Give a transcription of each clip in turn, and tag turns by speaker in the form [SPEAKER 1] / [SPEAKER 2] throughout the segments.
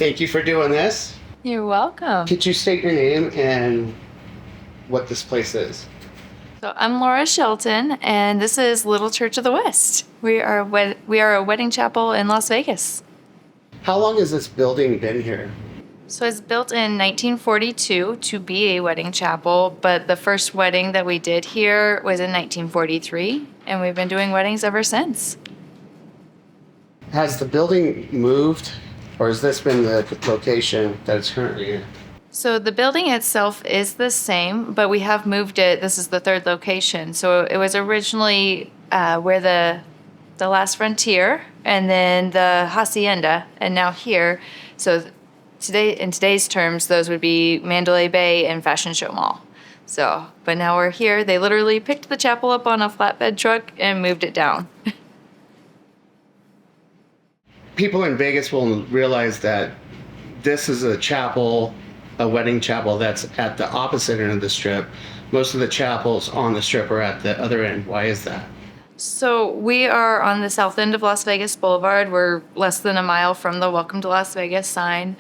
[SPEAKER 1] Thank you for doing this.
[SPEAKER 2] You're welcome.
[SPEAKER 1] Could you state your name and what this place is?
[SPEAKER 2] So I'm Laura Shelton, and this is Little Church of the West. We are a wedding chapel in Las Vegas.
[SPEAKER 1] How long has this building been here?
[SPEAKER 2] So it's built in 1942 to be a wedding chapel, but the first wedding that we did here was in 1943, and we've been doing weddings ever since.
[SPEAKER 1] Has the building moved, or has this been the location that it's currently in?
[SPEAKER 2] So the building itself is the same, but we have moved it. This is the third location. So it was originally where the Last Frontier and then the Hacienda, and now here. So in today's terms, those would be Mandalay Bay and Fashion Show Mall. So, but now we're here. They literally picked the chapel up on a flatbed truck and moved it down.
[SPEAKER 1] People in Vegas will realize that this is a chapel, a wedding chapel that's at the opposite end of the strip. Most of the chapels on the strip are at the other end. Why is that?
[SPEAKER 2] So we are on the south end of Las Vegas Boulevard. We're less than a mile from the Welcome to Las Vegas sign.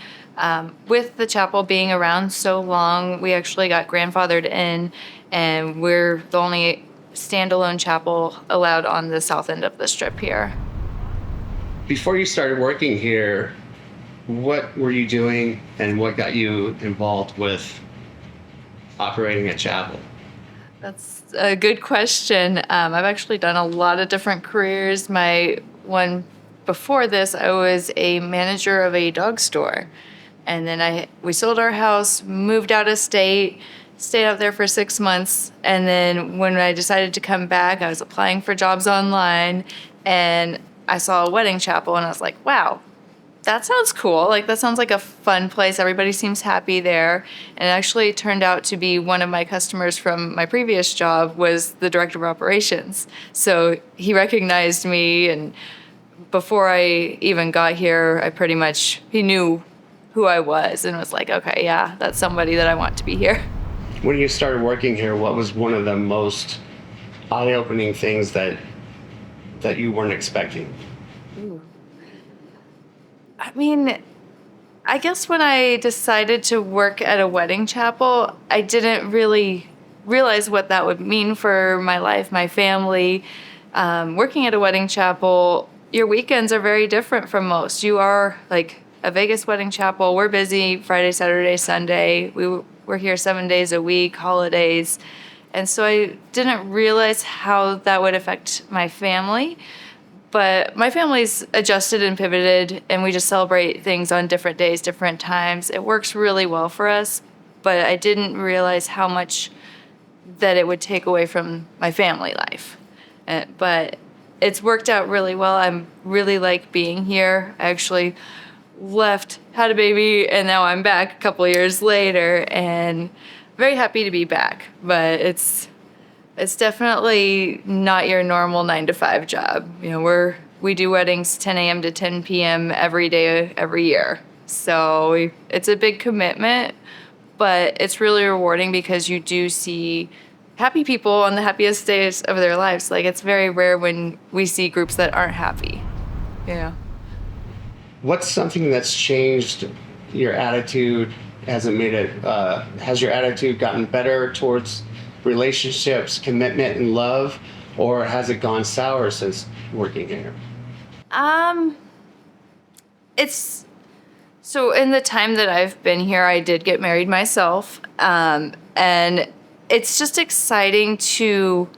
[SPEAKER 2] With the chapel being around so long, we actually got grandfathered in, and we're the only standalone chapel allowed on the south end of the strip here.
[SPEAKER 1] Before you started working here, what were you doing and what got you involved with operating a chapel?
[SPEAKER 2] That's a good question. I've actually done a lot of different careers. My one before this, I was a manager of a dog store. And then we sold our house, moved out of state, stayed out there for 6 months. And then when I decided to come back, I was applying for jobs online, and I saw a wedding chapel, and I was like, wow, that sounds cool. Like, that sounds like a fun place. Everybody seems happy there. And it actually turned out to be one of my customers from my previous job was the director of operations. So he recognized me, and before I even got here, he knew who I was and was like, okay, yeah, that's somebody that I want to be here.
[SPEAKER 1] When you started working here, what was one of the most eye-opening things that you weren't expecting?
[SPEAKER 2] Ooh. I mean, I guess when I decided to work at a wedding chapel, I didn't really realize what that would mean for my life, my family. Working at a wedding chapel, your weekends are very different from most. You are like a Vegas wedding chapel. We're busy Friday, Saturday, Sunday. We're here 7 days a week, holidays. And so I didn't realize how that would affect my family. But my family's adjusted and pivoted, and we just celebrate things on different days, different times. It works really well for us, but I didn't realize how much that it would take away from my family life. But it's worked out really well. I really like being here. I actually left, had a baby, and now I'm back a couple years later, and very happy to be back. But it's definitely not your normal 9-to-5 job. You know, we do weddings 10 a.m. to 10 p.m. every day, every year. So it's a big commitment, but it's really rewarding because you do see happy people on the happiest days of their lives. Like, it's very rare when we see groups that aren't happy. Yeah.
[SPEAKER 1] What's something that's changed your attitude? Has your attitude gotten better towards relationships, commitment, and love, or has it gone sour since working here?
[SPEAKER 2] It's so in the time that I've been here, I did get married myself, and it's just exciting to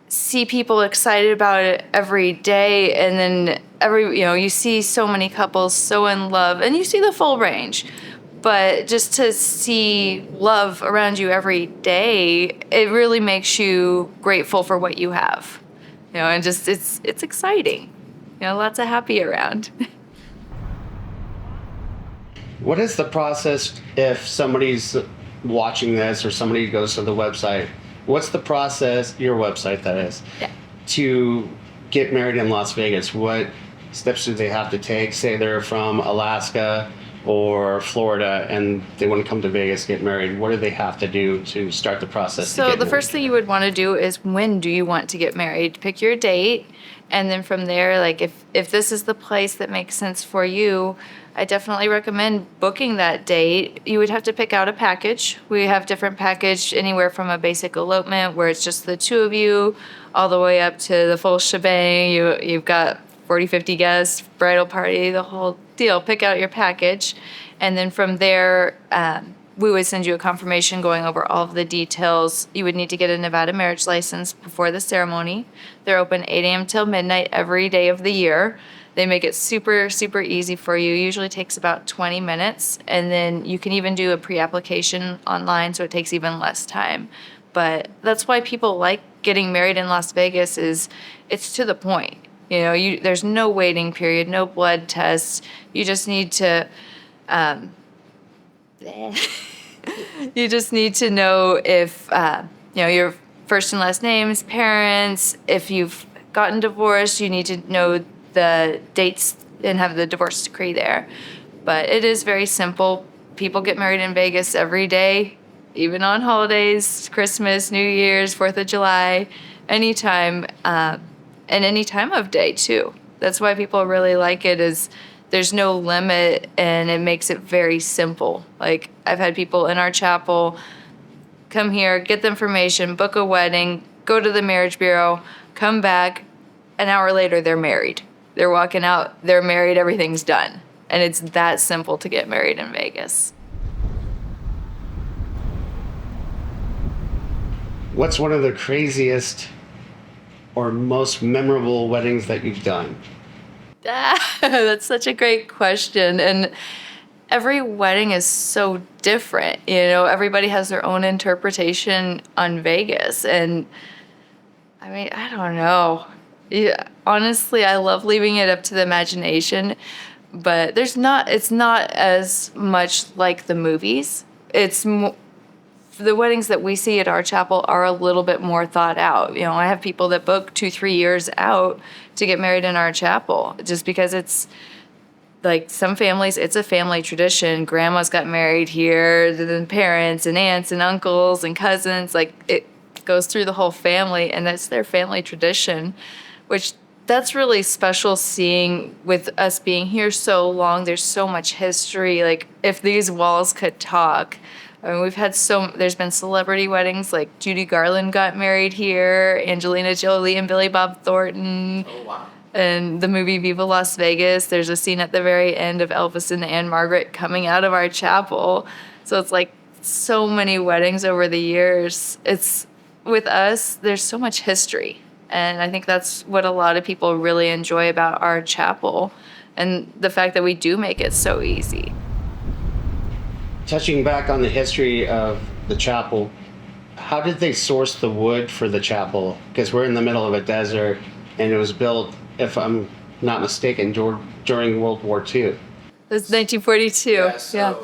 [SPEAKER 2] see people excited about it every day, and then you see so many couples so in love, and you see the full range. But just to see love around you every day, it really makes you grateful for what you have. And just it's exciting. Lots of happy around.
[SPEAKER 1] What is the process if somebody's watching this or somebody goes to the website? What's the process, your website that is,
[SPEAKER 2] Yeah.
[SPEAKER 1] to get married in Las Vegas? What steps do they have to take? Say they're from Alaska or Florida and they want to come to Vegas, get married, what do they have to do to start the process to
[SPEAKER 2] So
[SPEAKER 1] get
[SPEAKER 2] the
[SPEAKER 1] married?
[SPEAKER 2] first thing you would want to do is, when do you want to get married? Pick your date, and then from there, like if this is the place that makes sense for you, I definitely recommend booking that date. You would have to pick out a package. We have different package, anywhere from a basic elopement where it's just the two of you, all the way up to the full shebang. You've got 40, 50 guests, bridal party, the whole deal. Pick out your package, and then from there, we would send you a confirmation going over all of the details. You would need to get a Nevada marriage license before the ceremony. They're open 8 a.m. till midnight every day of the year. They make it super, super easy for you. Usually takes about 20 minutes. And then you can even do a pre-application online, so it takes even less time. But that's why people like getting married in Las Vegas, is it's to the point. You know, there's no waiting period, no blood tests. You just need to... you just need to know if, your first and last names, parents. If you've gotten divorced, you need to know the dates and have the divorce decree there. But it is very simple. People get married in Vegas every day, even on holidays, Christmas, New Year's, 4th of July, anytime, and any time of day too. That's why people really like it, is there's no limit, and it makes it very simple. Like, I've had people in our chapel come here, get the information, book a wedding, go to the marriage bureau, come back, an hour later they're married. They're walking out, they're married, everything's done. And it's that simple to get married in Vegas.
[SPEAKER 1] What's one of the craziest or most memorable weddings that you've done?
[SPEAKER 2] That's such a great question. And every wedding is so different. You know, everybody has their own interpretation on Vegas. And I mean, I don't know. Yeah, honestly, I love leaving it up to the imagination, but it's not as much like the movies. The weddings that we see at our chapel are a little bit more thought out. You know, I have people that book 2-3 years out to get married in our chapel, just because it's like, some families, it's a family tradition. Grandma's got married here, then parents and aunts and uncles and cousins, like it goes through the whole family, and that's their family tradition, which that's really special seeing with us being here so long. There's so much history. Like, if these walls could talk. I mean, there's been celebrity weddings, like Judy Garland got married here, Angelina Jolie and Billy Bob Thornton.
[SPEAKER 1] Oh, wow.
[SPEAKER 2] And the movie Viva Las Vegas, there's a scene at the very end of Elvis and Anne Margaret coming out of our chapel. So it's like so many weddings over the years. It's, with us, there's so much history. And I think that's what a lot of people really enjoy about our chapel, and the fact that we do make it so easy.
[SPEAKER 1] Touching back on the history of the chapel, how did they source the wood for the chapel? Because we're in the middle of a desert, and it was built, if I'm not mistaken, during World War II.
[SPEAKER 2] It's 1942. Yeah.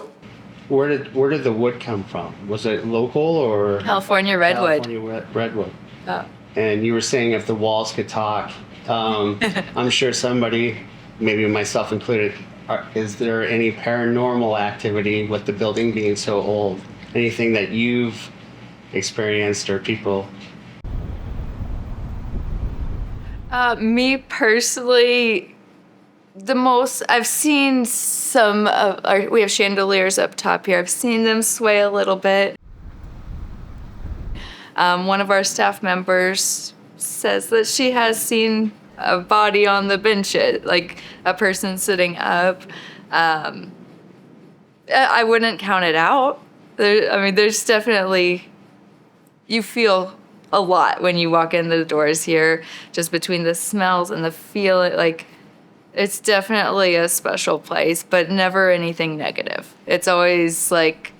[SPEAKER 1] Where did the wood come from? Was it local or
[SPEAKER 2] California redwood.
[SPEAKER 1] California redwood.
[SPEAKER 2] Oh.
[SPEAKER 1] And you were saying if the walls could talk. I'm sure somebody, maybe myself included, is there any paranormal activity with the building being so old? Anything that you've experienced or people?
[SPEAKER 2] Me personally, I've seen some of we have chandeliers up top here. I've seen them sway a little bit. One of our staff members says that she has seen a body on the bench, like a person sitting up. I wouldn't count it out. There's definitely, you feel a lot when you walk in the doors here, just between the smells and the feeling. Like, it's definitely a special place, but never anything negative. It's always like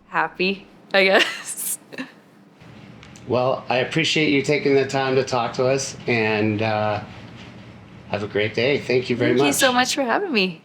[SPEAKER 2] happy, I guess.
[SPEAKER 1] Well, I appreciate you taking the time to talk to us, and have a great day. Thank you very much.
[SPEAKER 2] Thank you so much for having me.